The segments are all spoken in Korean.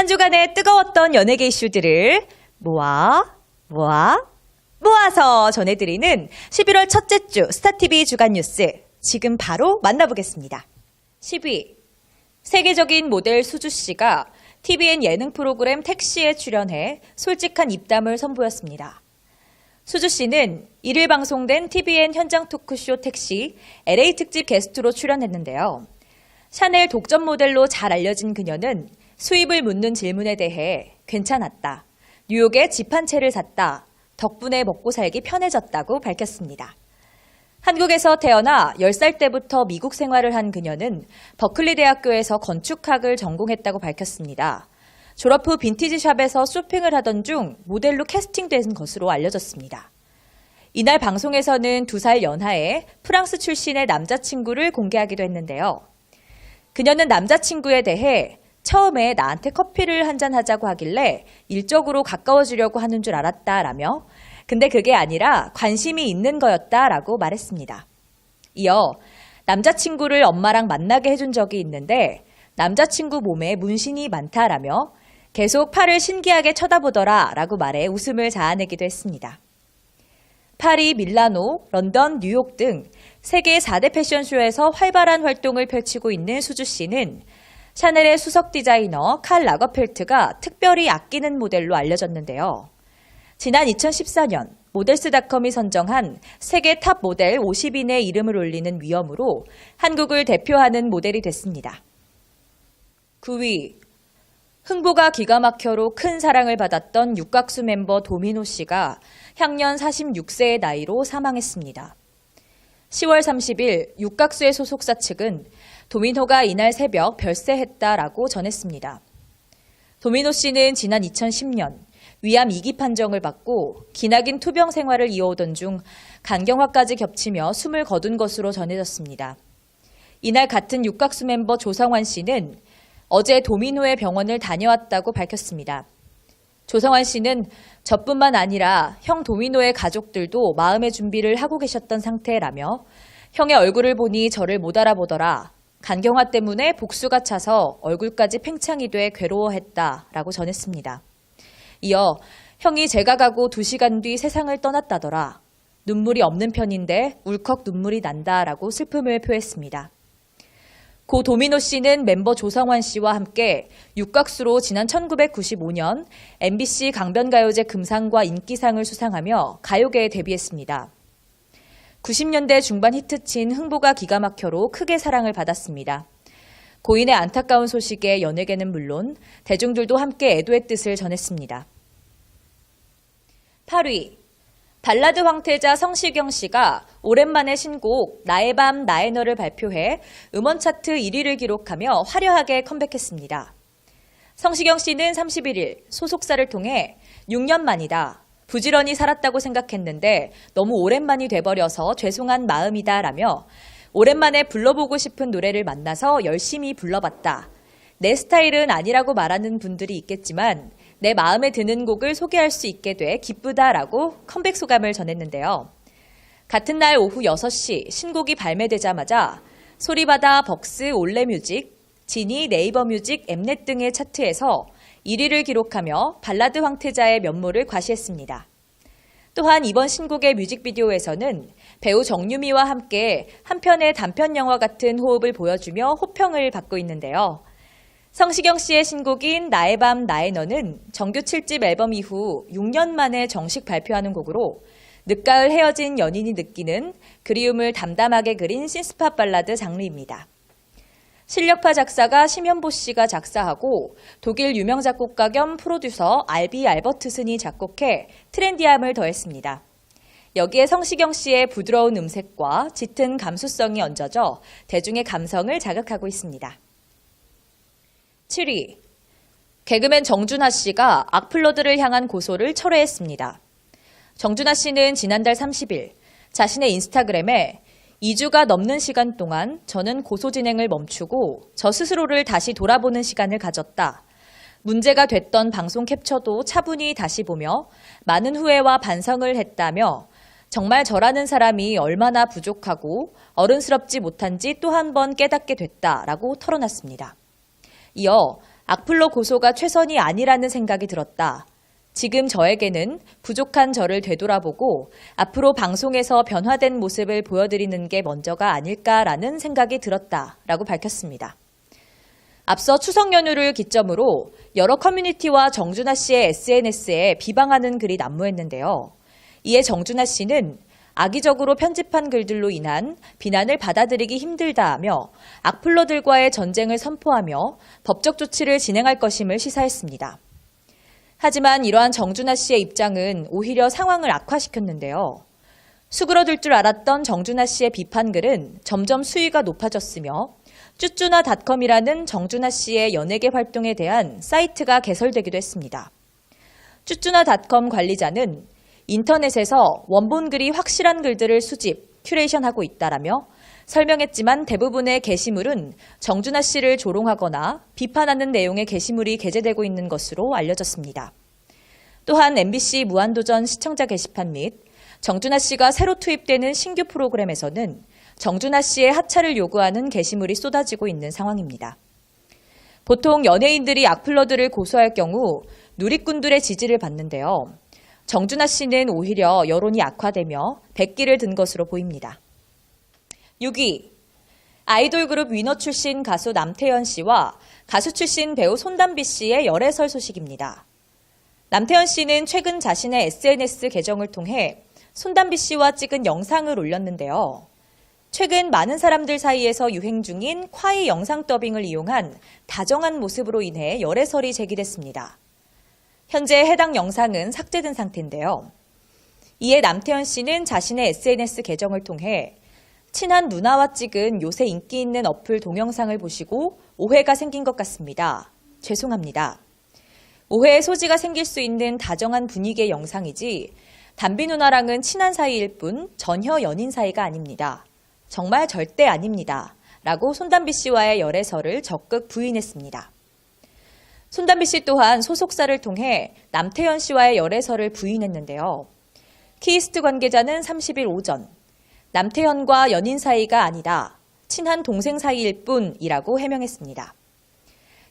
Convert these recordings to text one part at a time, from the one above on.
한 주간의 뜨거웠던 연예계 이슈들을 모아서 전해드리는 11월 첫째 주 스타TV 주간 뉴스 지금 바로 만나보겠습니다. 10위, 세계적인 모델 수주 씨가 TVN 예능 프로그램 택시에 출연해 솔직한 입담을 선보였습니다. 수주 씨는 1일 방송된 TVN 현장 토크쇼 택시 LA 특집 게스트로 출연했는데요. 샤넬 독점 모델로 잘 알려진 그녀는 수입을 묻는 질문에 대해 괜찮았다, 뉴욕에 집 한 채를 샀다, 덕분에 먹고 살기 편해졌다고 밝혔습니다. 한국에서 태어나 10살 때부터 미국 생활을 한 그녀는 버클리 대학교에서 건축학을 전공했다고 밝혔습니다. 졸업 후 빈티지 샵에서 쇼핑을 하던 중 모델로 캐스팅된 것으로 알려졌습니다. 이날 방송에서는 2살 연하의 프랑스 출신의 남자친구를 공개하기도 했는데요. 그녀는 남자친구에 대해 처음에 나한테 커피를 한잔 하자고 하길래 일적으로 가까워지려고 하는 줄 알았다라며, 근데 그게 아니라 관심이 있는 거였다라고 말했습니다. 이어 남자친구를 엄마랑 만나게 해준 적이 있는데 남자친구 몸에 문신이 많다라며 계속 팔을 신기하게 쳐다보더라 라고 말해 웃음을 자아내기도 했습니다. 파리, 밀라노, 런던, 뉴욕 등 세계 4대 패션쇼에서 활발한 활동을 펼치고 있는 수주 씨는 샤넬의 수석 디자이너 칼 라거펠트가 특별히 아끼는 모델로 알려졌는데요. 지난 2014년 모델스닷컴이 선정한 세계 탑 모델 50인의 이름을 올리는 위엄으로 한국을 대표하는 모델이 됐습니다. 9위, 흥보가 기가 막혀로 큰 사랑을 받았던 육각수 멤버 도미노 씨가 향년 46세의 나이로 사망했습니다. 10월 30일 육각수의 소속사 측은 도미노가 이날 새벽 별세했다라고 전했습니다. 도미노 씨는 지난 2010년 위암 2기 판정을 받고 기나긴 투병 생활을 이어오던 중 간경화까지 겹치며 숨을 거둔 것으로 전해졌습니다. 이날 같은 육각수 멤버 조성환 씨는 어제 도미노의 병원을 다녀왔다고 밝혔습니다. 조성환 씨는 저뿐만 아니라 형 도미노의 가족들도 마음의 준비를 하고 계셨던 상태라며, 형의 얼굴을 보니 저를 못 알아보더라, 간경화 때문에 복수가 차서 얼굴까지 팽창이 돼 괴로워했다라고 전했습니다. 이어 형이 제가 가고 2시간 뒤 세상을 떠났다더라, 눈물이 없는 편인데 울컥 눈물이 난다라고 슬픔을 표했습니다. 고 도미노 씨는 멤버 조성환 씨와 함께 육각수로 지난 1995년 MBC 강변가요제 금상과 인기상을 수상하며 가요계에 데뷔했습니다. 90년대 중반 히트친 흥보가 기가 막혀로 크게 사랑을 받았습니다. 고인의 안타까운 소식에 연예계는 물론 대중들도 함께 애도의 뜻을 전했습니다. 8위, 발라드 황태자 성시경 씨가 오랜만에 신곡 나의 밤 나의 너를 발표해 음원 차트 1위를 기록하며 화려하게 컴백했습니다. 성시경 씨는 31일 소속사를 통해 6년 만이다, 부지런히 살았다고 생각했는데 너무 오랜만이 돼버려서 죄송한 마음이다 라며, 오랜만에 불러보고 싶은 노래를 만나서 열심히 불러봤다, 내 스타일은 아니라고 말하는 분들이 있겠지만 내 마음에 드는 곡을 소개할 수 있게 돼 기쁘다라고 컴백 소감을 전했는데요. 같은 날 오후 6시 신곡이 발매되자마자 소리바다, 벅스, 올레뮤직, 지니, 네이버뮤직, 엠넷 등의 차트에서 1위를 기록하며 발라드 황태자의 면모를 과시했습니다. 또한 이번 신곡의 뮤직비디오에서는 배우 정유미와 함께 한 편의 단편 영화 같은 호흡을 보여주며 호평을 받고 있는데요. 성시경 씨의 신곡인 나의 밤 나의 너는 정규 7집 앨범 이후 6년 만에 정식 발표하는 곡으로 늦가을 헤어진 연인이 느끼는 그리움을 담담하게 그린 신스팝 발라드 장르입니다. 실력파 작사가 심현보 씨가 작사하고 독일 유명 작곡가 겸 프로듀서 알비 알버트슨이 작곡해 트렌디함을 더했습니다. 여기에 성시경 씨의 부드러운 음색과 짙은 감수성이 얹어져 대중의 감성을 자극하고 있습니다. 7위, 개그맨 정준하 씨가 악플러들을 향한 고소를 철회했습니다. 정준하 씨는 지난달 30일 자신의 인스타그램에 2주가 넘는 시간 동안 저는 고소 진행을 멈추고 저 스스로를 다시 돌아보는 시간을 가졌다, 문제가 됐던 방송 캡처도 차분히 다시 보며 많은 후회와 반성을 했다며, 정말 저라는 사람이 얼마나 부족하고 어른스럽지 못한지 또 한 번 깨닫게 됐다라고 털어놨습니다. 이어 악플러 고소가 최선이 아니라는 생각이 들었다. 지금 저에게는 부족한 저를 되돌아보고 앞으로 방송에서 변화된 모습을 보여드리는 게 먼저가 아닐까라는 생각이 들었다라고 밝혔습니다. 앞서 추석 연휴를 기점으로 여러 커뮤니티와 정준하 씨의 SNS에 비방하는 글이 난무했는데요. 이에 정준하 씨는 악의적으로 편집한 글들로 인한 비난을 받아들이기 힘들다하며 악플러들과의 전쟁을 선포하며 법적 조치를 진행할 것임을 시사했습니다. 하지만 이러한 정준하 씨의 입장은 오히려 상황을 악화시켰는데요. 수그러들 줄 알았던 정준하 씨의 비판글은 점점 수위가 높아졌으며 쭈쭈나닷컴이라는 정준하 씨의 연예계 활동에 대한 사이트가 개설되기도 했습니다. 쭈쭈나닷컴 관리자는 인터넷에서 원본 글이 확실한 글들을 수집, 큐레이션하고 있다라며 설명했지만 대부분의 게시물은 정준하 씨를 조롱하거나 비판하는 내용의 게시물이 게재되고 있는 것으로 알려졌습니다. 또한 MBC 무한도전 시청자 게시판 및 정준하 씨가 새로 투입되는 신규 프로그램에서는 정준하 씨의 하차를 요구하는 게시물이 쏟아지고 있는 상황입니다. 보통 연예인들이 악플러들을 고소할 경우 누리꾼들의 지지를 받는데요. 정준하 씨는 오히려 여론이 악화되며 백기를 든 것으로 보입니다. 6위, 아이돌 그룹 위너 출신 가수 남태현 씨와 가수 출신 배우 손담비 씨의 열애설 소식입니다. 남태현 씨는 최근 자신의 SNS 계정을 통해 손담비 씨와 찍은 영상을 올렸는데요. 최근 많은 사람들 사이에서 유행 중인 콰이 영상 더빙을 이용한 다정한 모습으로 인해 열애설이 제기됐습니다. 현재 해당 영상은 삭제된 상태인데요. 이에 남태현 씨는 자신의 SNS 계정을 통해 친한 누나와 찍은 요새 인기 있는 어플 동영상을 보시고 오해가 생긴 것 같습니다. 죄송합니다. 오해의 소지가 생길 수 있는 다정한 분위기의 영상이지 담비 누나랑은 친한 사이일 뿐 전혀 연인 사이가 아닙니다. 정말 절대 아닙니다. 라고 손담비 씨와의 열애설을 적극 부인했습니다. 손담비 씨 또한 소속사를 통해 남태현 씨와의 열애설을 부인했는데요. 키이스트 관계자는 30일 오전 남태현과 연인 사이가 아니다. 친한 동생 사이일 뿐이라고 해명했습니다.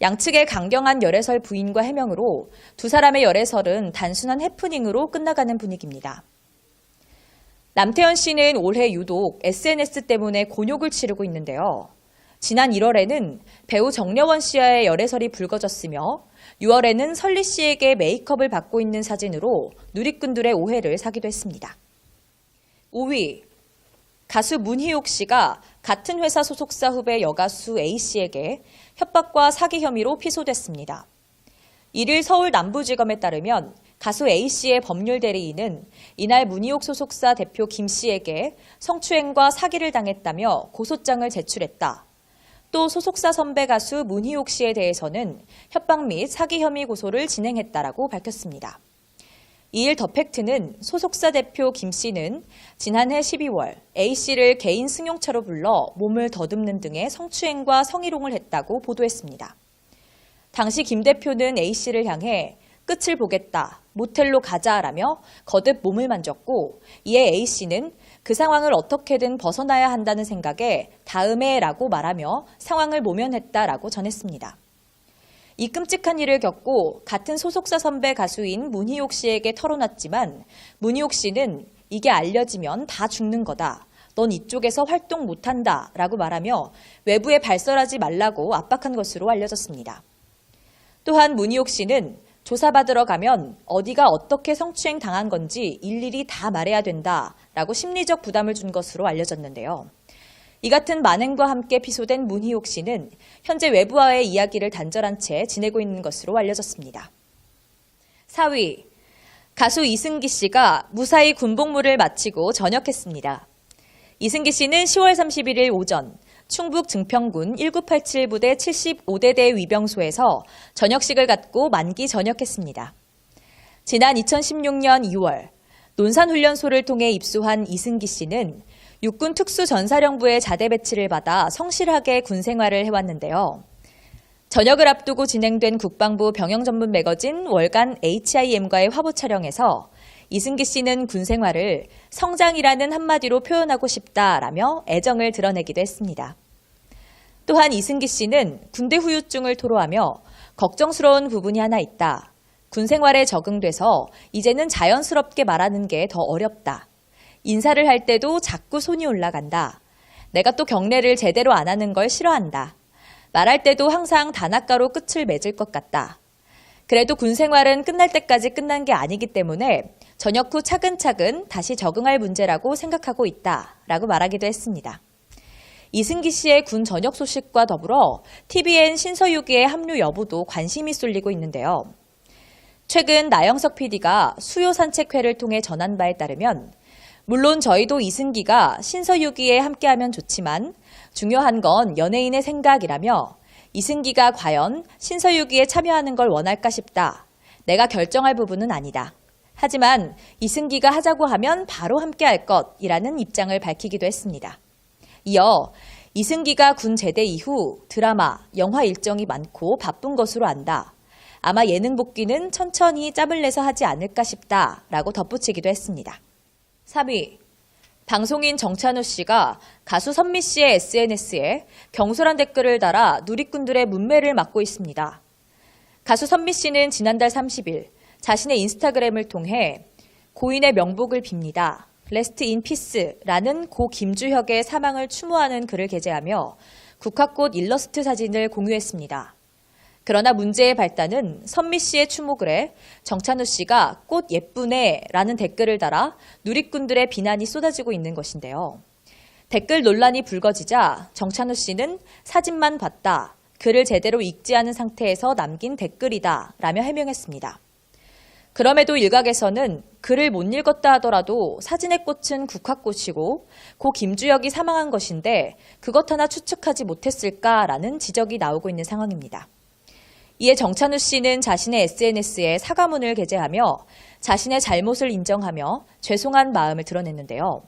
양측의 강경한 열애설 부인과 해명으로 두 사람의 열애설은 단순한 해프닝으로 끝나가는 분위기입니다. 남태현 씨는 올해 유독 SNS 때문에 곤욕을 치르고 있는데요. 지난 1월에는 배우 정려원 씨와의 열애설이 불거졌으며 6월에는 설리 씨에게 메이크업을 받고 있는 사진으로 누리꾼들의 오해를 사기도 했습니다. 5위, 가수 문희옥 씨가 같은 회사 소속사 후배 여가수 A 씨에게 협박과 사기 혐의로 피소됐습니다. 1일 서울 남부지검에 따르면 가수 A 씨의 법률 대리인은 이날 문희옥 소속사 대표 김 씨에게 성추행과 사기를 당했다며 고소장을 제출했다. 또 소속사 선배 가수 문희옥 씨에 대해서는 협박 및 사기 혐의 고소를 진행했다라고 밝혔습니다. 이일 더 팩트는 소속사 대표 김 씨는 지난해 12월 A 씨를 개인 승용차로 불러 몸을 더듬는 등의 성추행과 성희롱을 했다고 보도했습니다. 당시 김 대표는 A 씨를 향해 끝을 보겠다, 모텔로 가자라며 거듭 몸을 만졌고 이에 A 씨는 그 상황을 어떻게든 벗어나야 한다는 생각에 다음에라고 말하며 상황을 모면했다라고 전했습니다. 이 끔찍한 일을 겪고 같은 소속사 선배 가수인 문희옥 씨에게 털어놨지만 문희옥 씨는 이게 알려지면 다 죽는 거다. 넌 이쪽에서 활동 못한다 라고 말하며 외부에 발설하지 말라고 압박한 것으로 알려졌습니다. 또한 문희옥 씨는 조사받으러 가면 어디가 어떻게 성추행 당한 건지 일일이 다 말해야 된다라고 심리적 부담을 준 것으로 알려졌는데요. 이 같은 만행과 함께 피소된 문희옥 씨는 현재 외부와의 이야기를 단절한 채 지내고 있는 것으로 알려졌습니다. 4위, 가수 이승기 씨가 무사히 군복무를 마치고 전역했습니다. 이승기 씨는 10월 31일 오전 충북 증평군 1987 부대 75대대 위병소에서 전역식을 갖고 만기 전역했습니다. 지난 2016년 2월 논산훈련소를 통해 입소한 이승기 씨는 육군 특수전사령부의 자대 배치를 받아 성실하게 군 생활을 해왔는데요. 전역을 앞두고 진행된 국방부 병영 전문 매거진 월간 HIM과의 화보 촬영에서 이승기 씨는 군 생활을 성장이라는 한마디로 표현하고 싶다라며 애정을 드러내기도 했습니다. 또한 이승기 씨는 군대 후유증을 토로하며 걱정스러운 부분이 하나 있다. 군 생활에 적응돼서 이제는 자연스럽게 말하는 게 더 어렵다. 인사를 할 때도 자꾸 손이 올라간다. 내가 또 경례를 제대로 안 하는 걸 싫어한다. 말할 때도 항상 단아가로 끝을 맺을 것 같다. 그래도 군 생활은 끝날 때까지 끝난 게 아니기 때문에 전역 후 차근차근 다시 적응할 문제라고 생각하고 있다. 라고 말하기도 했습니다. 이승기 씨의 군 전역 소식과 더불어 TVN 신서유기의 합류 여부도 관심이 쏠리고 있는데요. 최근 나영석 PD가 수요 산책회를 통해 전한 바에 따르면 물론 저희도 이승기가 신서유기에 함께하면 좋지만 중요한 건 연예인의 생각이라며 이승기가 과연 신서유기에 참여하는 걸 원할까 싶다. 내가 결정할 부분은 아니다. 하지만 이승기가 하자고 하면 바로 함께할 것이라는 입장을 밝히기도 했습니다. 이어 이승기가 군 제대 이후 드라마, 영화 일정이 많고 바쁜 것으로 안다. 아마 예능 복귀는 천천히 짬을 내서 하지 않을까 싶다. 라고 덧붙이기도 했습니다. 3위. 방송인 정찬우 씨가 가수 선미 씨의 SNS에 경솔한 댓글을 달아 누리꾼들의 문매를 막고 있습니다. 가수 선미 씨는 지난달 30일 자신의 인스타그램을 통해 고인의 명복을 빕니다. 레스트 인 피스라는 고 김주혁의 사망을 추모하는 글을 게재하며 국화꽃 일러스트 사진을 공유했습니다. 그러나 문제의 발단은 선미 씨의 추모글에 정찬우 씨가 꽃 예쁘네 라는 댓글을 달아 누리꾼들의 비난이 쏟아지고 있는 것인데요. 댓글 논란이 불거지자 정찬우 씨는 사진만 봤다. 글을 제대로 읽지 않은 상태에서 남긴 댓글이다 라며 해명했습니다. 그럼에도 일각에서는 글을 못 읽었다 하더라도 사진의 꽃은 국화꽃이고 고 김주혁이 사망한 것인데 그것 하나 추측하지 못했을까라는 지적이 나오고 있는 상황입니다. 이에 정찬우 씨는 자신의 SNS에 사과문을 게재하며 자신의 잘못을 인정하며 죄송한 마음을 드러냈는데요.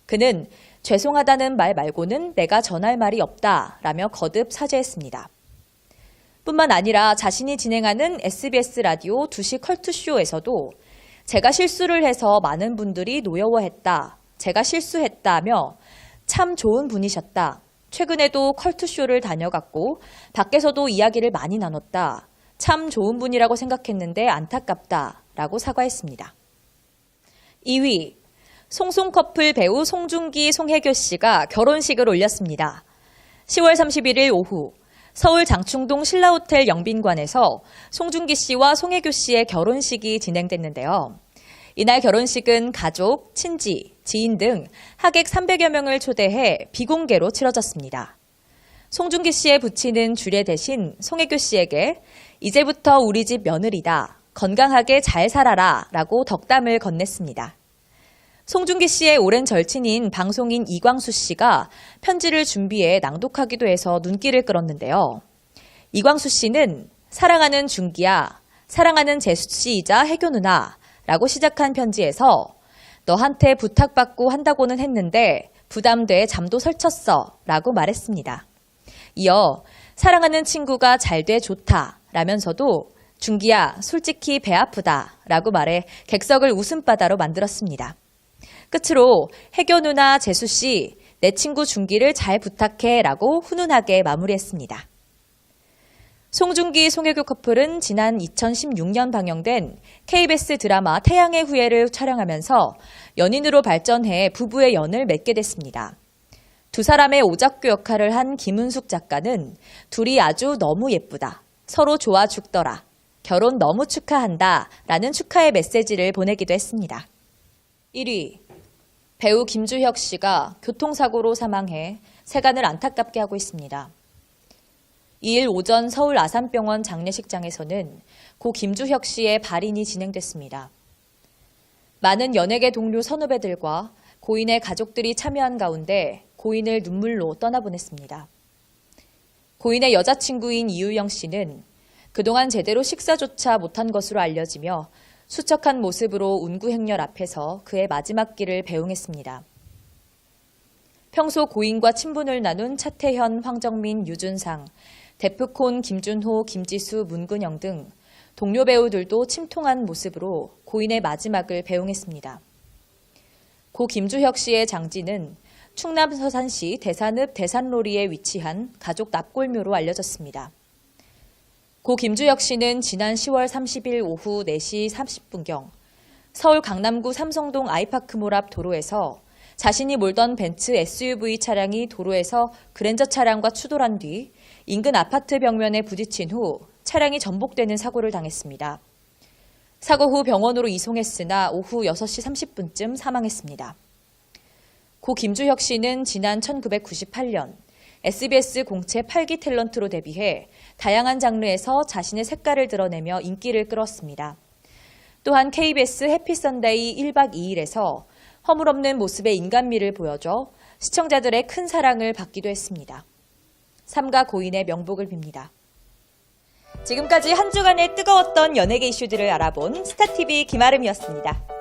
그는 죄송하다는 말 말고는 내가 전할 말이 없다라며 거듭 사죄했습니다. 뿐만 아니라 자신이 진행하는 SBS 라디오 2시 컬투쇼에서도 제가 실수를 해서 많은 분들이 노여워했다. 제가 실수했다며 참 좋은 분이셨다. 최근에도 컬투쇼를 다녀갔고 밖에서도 이야기를 많이 나눴다. 참 좋은 분이라고 생각했는데 안타깝다. 라고 사과했습니다. 2위. 송송 커플 배우 송중기, 송혜교 씨가 결혼식을 올렸습니다. 10월 31일 오후 서울 장충동 신라호텔 영빈관에서 송중기 씨와 송혜교 씨의 결혼식이 진행됐는데요. 이날 결혼식은 가족, 친지, 지인 등 하객 300여 명을 초대해 비공개로 치러졌습니다. 송중기 씨의 부친은 주례 대신 송혜교 씨에게 이제부터 우리 집 며느리다. 건강하게 잘 살아라 라고 덕담을 건넸습니다. 송중기 씨의 오랜 절친인 방송인 이광수 씨가 편지를 준비해 낭독하기도 해서 눈길을 끌었는데요. 이광수 씨는 사랑하는 중기야, 사랑하는 재수 씨이자 혜교 누나 라고 시작한 편지에서 너한테 부탁받고 한다고는 했는데 부담돼 잠도 설쳤어 라고 말했습니다. 이어 사랑하는 친구가 잘 돼 좋다 라면서도 중기야 솔직히 배 아프다 라고 말해 객석을 웃음바다로 만들었습니다. 끝으로 혜교 누나 재수 씨, 내 친구 중기를 잘 부탁해 라고 훈훈하게 마무리했습니다. 송중기, 송혜교 커플은 지난 2016년 방영된 KBS 드라마 태양의 후예를 촬영하면서 연인으로 발전해 부부의 연을 맺게 됐습니다. 두 사람의 오작교 역할을 한 김은숙 작가는 둘이 아주 너무 예쁘다. 서로 좋아 죽더라. 결혼 너무 축하한다. 라는 축하의 메시지를 보내기도 했습니다. 1위. 배우 김주혁 씨가 교통사고로 사망해 세간을 안타깝게 하고 있습니다. 2일 오전 서울 아산병원 장례식장에서는 고 김주혁 씨의 발인이 진행됐습니다. 많은 연예계 동료 선후배들과 고인의 가족들이 참여한 가운데 고인을 눈물로 떠나보냈습니다. 고인의 여자친구인 이유영 씨는 그동안 제대로 식사조차 못한 것으로 알려지며 수척한 모습으로 운구행렬 앞에서 그의 마지막 길을 배웅했습니다. 평소 고인과 친분을 나눈 차태현, 황정민, 유준상, 데프콘, 김준호, 김지수, 문근영 등 동료 배우들도 침통한 모습으로 고인의 마지막을 배웅했습니다. 고 김주혁 씨의 장지는 충남 서산시 대산읍 대산로리에 위치한 가족 납골묘로 알려졌습니다. 고 김주혁 씨는 지난 10월 30일 오후 4시 30분경 서울 강남구 삼성동 아이파크몰 앞 도로에서 자신이 몰던 벤츠 SUV 차량이 도로에서 그랜저 차량과 추돌한 뒤 인근 아파트 벽면에 부딪힌 후 차량이 전복되는 사고를 당했습니다. 사고 후 병원으로 이송했으나 오후 6시 30분쯤 사망했습니다. 고 김주혁 씨는 지난 1998년 SBS 공채 8기 탤런트로 데뷔해 다양한 장르에서 자신의 색깔을 드러내며 인기를 끌었습니다. 또한 KBS 해피선데이 1박 2일에서 허물없는 모습의 인간미를 보여줘 시청자들의 큰 사랑을 받기도 했습니다. 삼가 고인의 명복을 빕니다. 지금까지 한 주간의 뜨거웠던 연예계 이슈들을 알아본 스타TV 김아름이었습니다.